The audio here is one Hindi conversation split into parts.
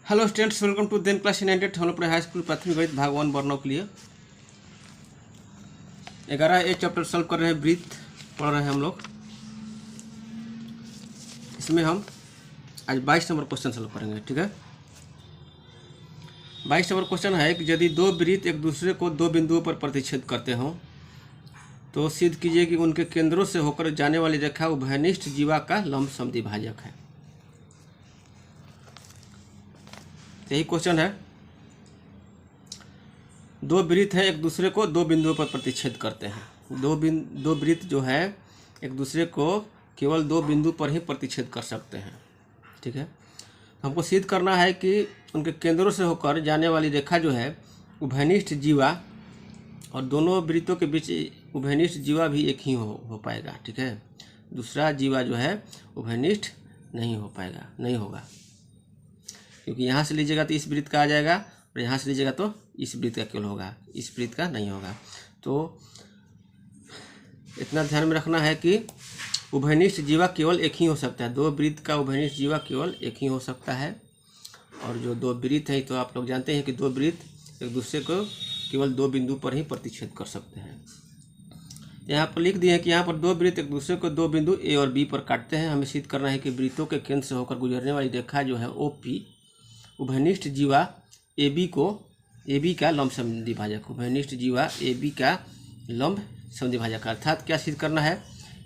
Hello students, welcome to then class 98। हम लोग हाई स्कूल प्राथमिक गणित भाग 1 वर्णों के लिए 11 चैप्टर सॉल्व कर रहे हैं। ब्रीथ पढ़ रहे हैं हम लोग। इसमें हम आज 22 नंबर क्वेश्चन सॉल्व करेंगे। ठीक है, 22 नंबर क्वेश्चन है कि यदि दो वृत्त एक दूसरे को दो बिंदुओं पर प्रतिच्छेद करते हों तो सिद्ध कीजिए कि उनके केंद्रों से होकर जाने वाली रेखा उभयनिष्ठ जीवा का लंब समद्विभाजक है। यही क्वेश्चन है। दो वृत्त हैं, एक दूसरे को दो बिंदुओं पर प्रतिच्छेद करते हैं। दो वृत्त जो है एक दूसरे को केवल दो बिंदु पर ही प्रतिच्छेद कर सकते हैं। ठीक है, हमको सिद्ध करना है कि उनके केंद्रों से होकर जाने वाली रेखा जो है उभयनिष्ठ जीवा, और दोनों वृत्तों के बीच उभयनिष्ठ जीवा भी एक ही हो पाएगा। ठीक है, दूसरा जीवा जो है उभयनिष्ठ नहीं हो पाएगा, नहीं होगा, क्योंकि यहाँ से लीजिएगा तो इस वृत्त का आ जाएगा और यहाँ से लीजिएगा तो इस वृत्त का केवल होगा, इस वृत्त का नहीं होगा। तो इतना ध्यान में रखना है कि उभयनिष्ठ जीवा केवल एक ही हो सकता है। दो वृत्त का उभयनिष्ठ जीवा केवल एक ही हो सकता है। और जो दो वृत्त है तो आप लोग जानते हैं कि दो वृत्त एक दूसरे को केवल दो बिंदु पर ही प्रतिच्छेद कर सकते हैं। यहाँ पर लिख दिए हैं कि यहाँ पर दो वृत्त एक दूसरे को दो बिंदु ए और बी पर काटते हैं। हमें सिद्ध करना है कि वृत्तों के केंद्र से होकर गुजरने वाली रेखा जो है OP उभयनिष्ठ जीवा AB का लंब समद्विभाजक, उभयनिष्ठ जीवा AB का लंब समद्विभाजक। अर्थात क्या सिद्ध करना है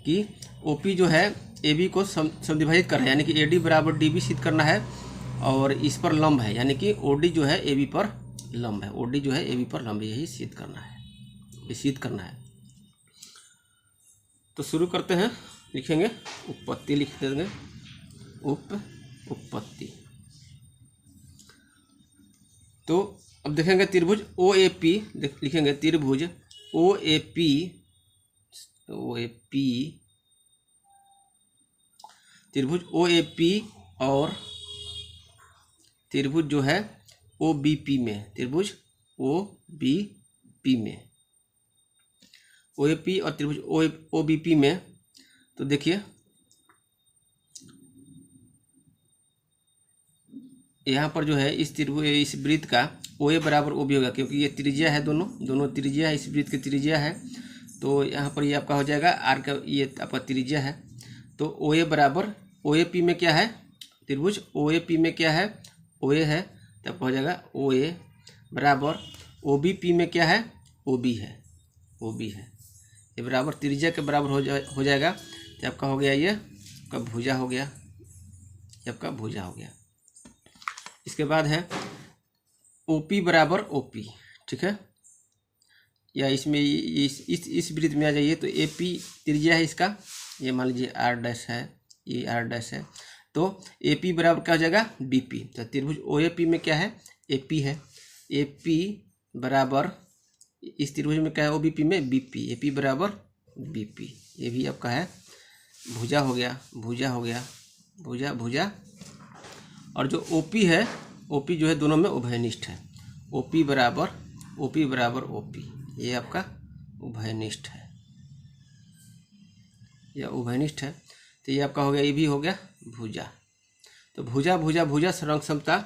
कि OP जो है AB को समद्विभाजित कर रहा है, यानी कि AD बराबर DB सिद्ध करना है, और इस पर लंब है, यानी कि OD जो है AB पर लंब है, OD जो है AB पर लंब, यही सिद्ध करना है, ये सिद्ध करना है। तो शुरू करते हैं। लिखेंगे उत्पत्ति, लिख देंगे उत्पत्ति। तो अब देखेंगे त्रिभुज OAP, लिखेंगे त्रिभुज OAP त्रिभुज OAP और त्रिभुज जो है OBP में, त्रिभुज OBP में, OAP और त्रिभुज OBP में। तो देखिए यहाँ पर जो है इस त्रिभुज, इस वृत्त का OA बराबर OB होगा, क्योंकि ये त्रिज्या है, दोनों त्रिज्या है, इस वृत्त की त्रिज्या है। तो यहाँ पर ये आपका हो जाएगा R का, ये आपका त्रिज्या है। तो OA बराबर OAP में क्या है, त्रिभुज OAP में क्या है, OA है, तो आपका हो जाएगा OA बराबर OBP में क्या है, OB है, OB है। ये बराबर त्रिज्या के बराबर हो जाएगा। तो आपका हो गया, ये आपका भुजा हो गया, ये आपका भुजा हो गया। इसके बाद है OP बराबर OP। ठीक है, या इसमें इस वृत्त में आ जाइए तो AP त्रिज्या है इसका, ये मान लीजिए R' है, ये R' है। तो AP बराबर क्या हो जाएगा, BP। तो त्रिभुज OAP में क्या है, AP है। AP बराबर इस त्रिभुज में क्या है, OBP में BP, AP बराबर BP। ये भी आपका है भुजा हो गया, भुजा हो गया, भुजा। और जो OP है, OP जो है दोनों में उभयनिष्ठ है, OP बराबर OP, ये आपका उभयनिष्ठ है, यह उभयनिष्ठ है। तो ये आपका हो गया, ये भी हो गया भुजा। तो भुजा सरंक्षमता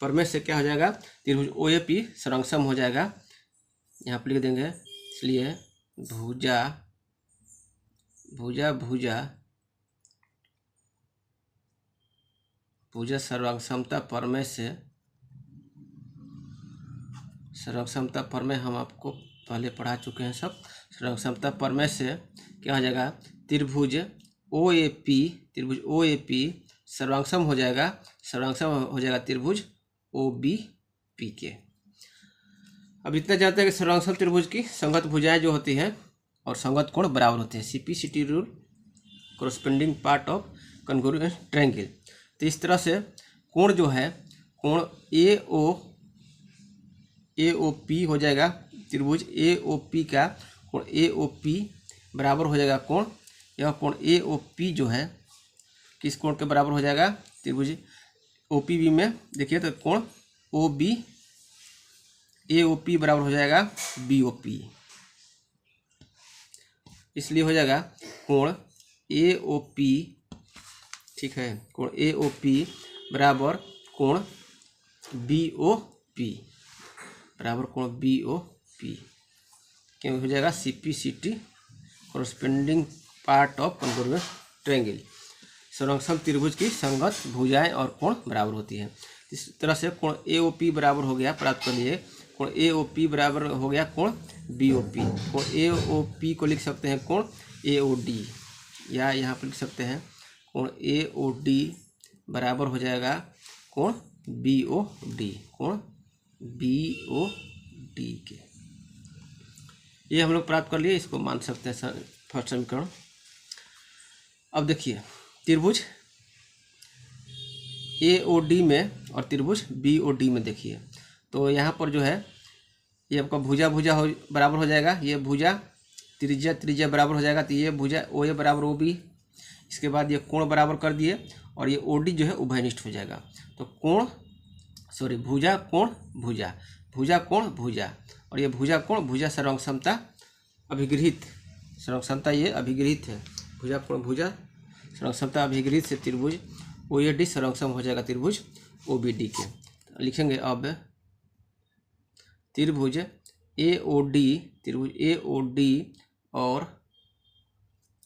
प्रमेय से क्या हो जाएगा, त्रिभुज OAP सरंक्षम हो जाएगा। यहाँ पर लिख देंगे, इसलिए भुजा सर्वक्षमता प्रमेय से, सर्वक्षमता प्रमेय हम आपको पहले पढ़ा चुके हैं सब। सर्वक्षमता प्रमेय से क्या हो जाएगा, त्रिभुज OAP सर्वांक्षम हो जाएगा, त्रिभुज OBP के। अब इतना जानते हैं कि सर्वांक्षम त्रिभुज की संगत भुजाएं जो होती हैं और संगत कोण बराबर होते हैं, CP/CT rule, corresponding part of congruent triangle. तो इस तरह से कोण जो है, कोण AOP हो जाएगा, त्रिभुज AOP का कोण AOP बराबर हो जाएगा कोण, यह कोण AOP जो है किस कोण के बराबर हो जाएगा, त्रिभुज OPB में देखिए तो कोण AOP बराबर हो जाएगा BOP, इसलिए हो जाएगा कोण AOP। ठीक है, कोण AOP बराबर कोण BOP बराबर कोण BOP क्या हो जाएगा CPCT corresponding part of congruent triangle. संरक्षम त्रिभुज की संगत भुजाएं और कोण बराबर होती है। इस तरह से कोण AOP बराबर हो गया, प्राप्त कर लिए कोण AOP बराबर हो गया कोण BOP। कोण AOP को लिख सकते हैं कोण AOD, या यहाँ पर लिख सकते हैं कोण AOD बराबर हो जाएगा कोण BOD, कोण BOD के। ये हम लोग प्राप्त कर लिए, इसको मान सकते हैं फर्स्ट समीकरण। अब देखिए त्रिभुज AOD में और त्रिभुज BOD में देखिए, तो यहाँ पर जो है ये आपका भुजा हो बराबर हो जाएगा, ये भुजा त्रिज्या बराबर हो जाएगा, तो ये भुजा OA बराबर OB। इसके बाद ये कोण बराबर कर दिए और ये OD जो है उभयनिष्ठ हो जाएगा। तो भुजा कोण भुजा, भुजा कोण भुजा, और ये भुजा कोण भुजा सर्वांग समता अभिगृहित, सर्वांग समता ये अभिगृहित है, भुजा कोण भुजा सर्वांग समता अभिगृहित से त्रिभुज OAD सर्वांग सम हो जाएगा त्रिभुज OBD के। तो लिखेंगे अब त्रिभुज AOD और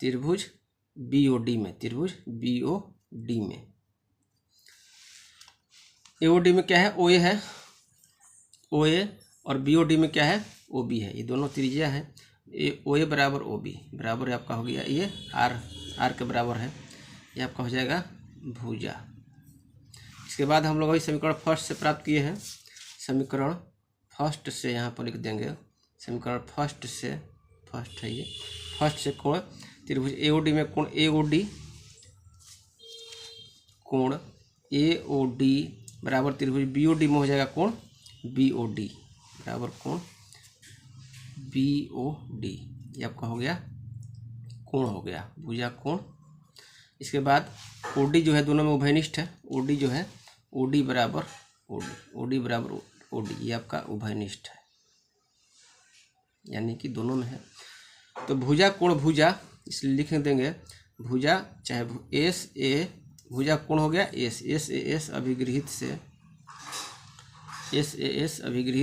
त्रिभुज BOD में, त्रिभुज BOD में AOD में क्या है OA है, OA, और BOD में क्या है OB है। ये दोनों त्रिज्या है, OA बराबर OB बराबर आपका हो गया ये R के बराबर है, ये आपका हो जाएगा भुजा। इसके बाद हम लोग वही समीकरण फर्स्ट से प्राप्त किए हैं, समीकरण फर्स्ट से यहाँ पर लिख देंगे, समीकरण फर्स्ट है ये, फर्स्ट से कोण त्रिभुज AOD में कोण AOD बराबर त्रिभुज BOD में हो जाएगा कोण BOD बराबर कोण BOD, ये आपका हो गया कोण हो गया, भुजा कोण। इसके बाद OD जो है दोनों में उभयनिष्ठ है, OD जो है OD बराबर OD, ये आपका उभयनिष्ठ है, यानी कि दोनों में है। तो भुजा कोण भुजा इसलिए लिख देंगे भुजा चाहे SA, भुजा कोण हो गया SAS अभिगृहित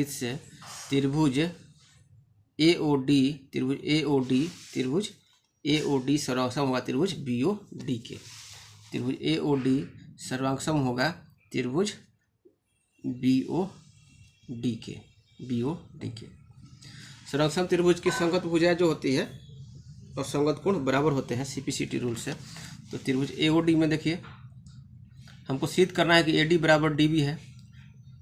से त्रिभुज AOD सर्वांगसम होगा त्रिभुज BOD के, त्रिभुज AOD सर्वांगसम होगा त्रिभुज BOD के। सर्वांगसम त्रिभुज की संगत भुजाएं जो होती है और संगत कोण बराबर होते हैं CPCT रूल से। तो त्रिभुज AOD में देखिए हमको सिद्ध करना है कि AD बराबर DB है,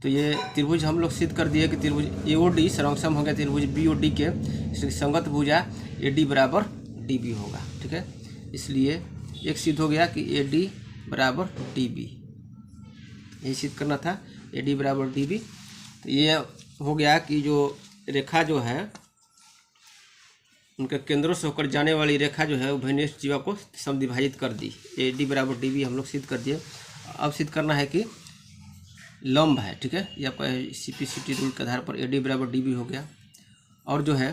तो ये त्रिभुज हम लोग सिद्ध कर दिए कि त्रिभुज AOD सर्वांगसम हो गया त्रिभुज BOD के, इसलिए संगत भुजा AD बराबर DB होगा, ठीक है। इसलिए एक सिद्ध हो गया कि AD बराबर DB, यही सिद्ध करना था AD बराबर DB। तो ये हो गया कि जो रेखा जो है उनके केंद्रों से होकर जाने वाली रेखा जो है उभयनिष्ठ जीवा को समद्विभाजित कर दी, AD बराबर DB हम लोग सिद्ध कर दिए। अब सिद्ध करना है कि लंब है, ठीक है, ये आपका CPCT रूल के आधार पर AD बराबर DB हो गया। और जो है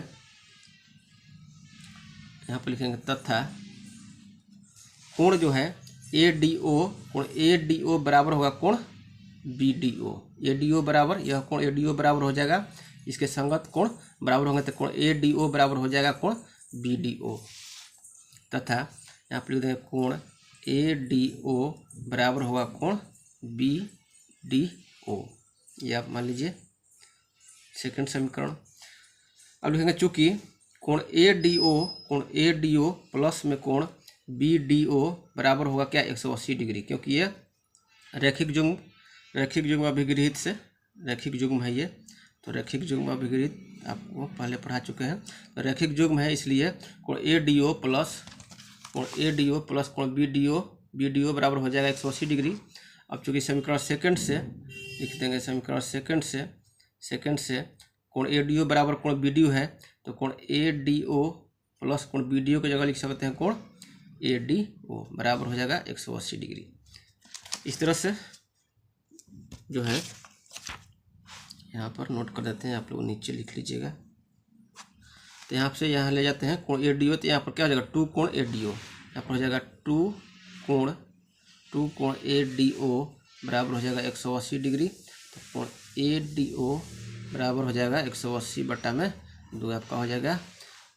यहाँ पर लिखेंगे तथा कोण जो है ADO बराबर होगा कोण BDO, ADO बराबर, यह कोण ADO बराबर हो जाएगा, इसके संगत कोण बराबर होंगे तो कोण ADO बराबर हो जाएगा कोण BDO, तथा यहाँ पर लिख देंगे कोण ADO बराबर होगा कोण BDO, ये आप मान लीजिए सेकंड समीकरण। अब लिखेंगे चूंकि कोण ADO प्लस में कोण BDO बराबर होगा क्या 180 डिग्री, क्योंकि ये रैखिक युग्म अभिगृहित से, रैखिक युग्म है ये, तो रैखिक युग्म अभिगृहित आपको पहले पढ़ा चुके हैं। तो रैखिक युग्म है इसलिए कोण ADO प्लस कोण BDO बराबर हो जाएगा 180 डिग्री। अब चूँकि समीकरण सेकंड से लिख देंगे, समीकरण सेकंड से कोण ADO बराबर कोण BDO है, तो कोण ADO प्लस कोण BDO की जगह लिख सकते हैं कोण ADO बराबर हो जाएगा 180 डिग्री। इस तरह से जो है यहाँ पर नोट कर देते हैं, आप लोग नीचे लिख लीजिएगा। तो यहाँ से यहाँ ले जाते हैं कोण ADO, तो यहाँ पर क्या हो जाएगा 2 कोण ADO, यहाँ पर हो जाएगा 2 कोण ADO बराबर हो जाएगा 180 डिग्री। तो कोण ADO बराबर हो जाएगा 180/2 आपका हो जाएगा।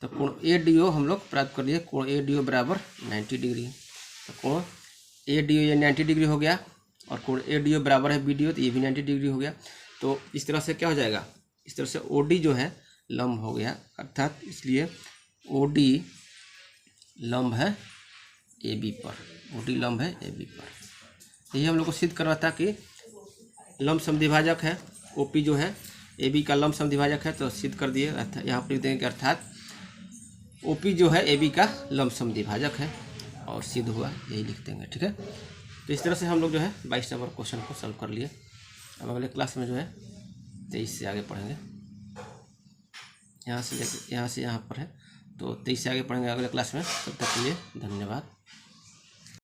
तो कोण ADO हम लोग प्राप्त कर लिए, कोण ADO बराबर 90 डिग्री। तो कोण ADO ये 90 डिग्री हो गया और कोण ADO बराबर है BDO, तो ये भी 90 डिग्री हो गया। तो इस तरह से क्या हो जाएगा, इस तरह से OD जो है लंब हो गया, अर्थात इसलिए OD लंब है AB पर, OD लंब है AB पर। यही हम लोग को सिद्ध करना था कि लंब समद्विभाजक है, OP जो है AB का लंब समद्विभाजक है, तो सिद्ध कर दिए। अर्थात यहाँ पर लिख देंगे कि अर्थात OP जो है AB का लंब समद्विभाजक है, और सिद्ध हुआ, यही लिख देंगे। ठीक है, तो इस तरह से हम लोग जो है 22 नंबर क्वेश्चन को सॉल्व कर लिए। अब अगले क्लास में जो है 23 से आगे पढ़ेंगे, यहाँ से लेकर यहाँ से यहाँ पर है, तो 23 से आगे पढ़ेंगे अगले क्लास में। तब तक के लिए धन्यवाद।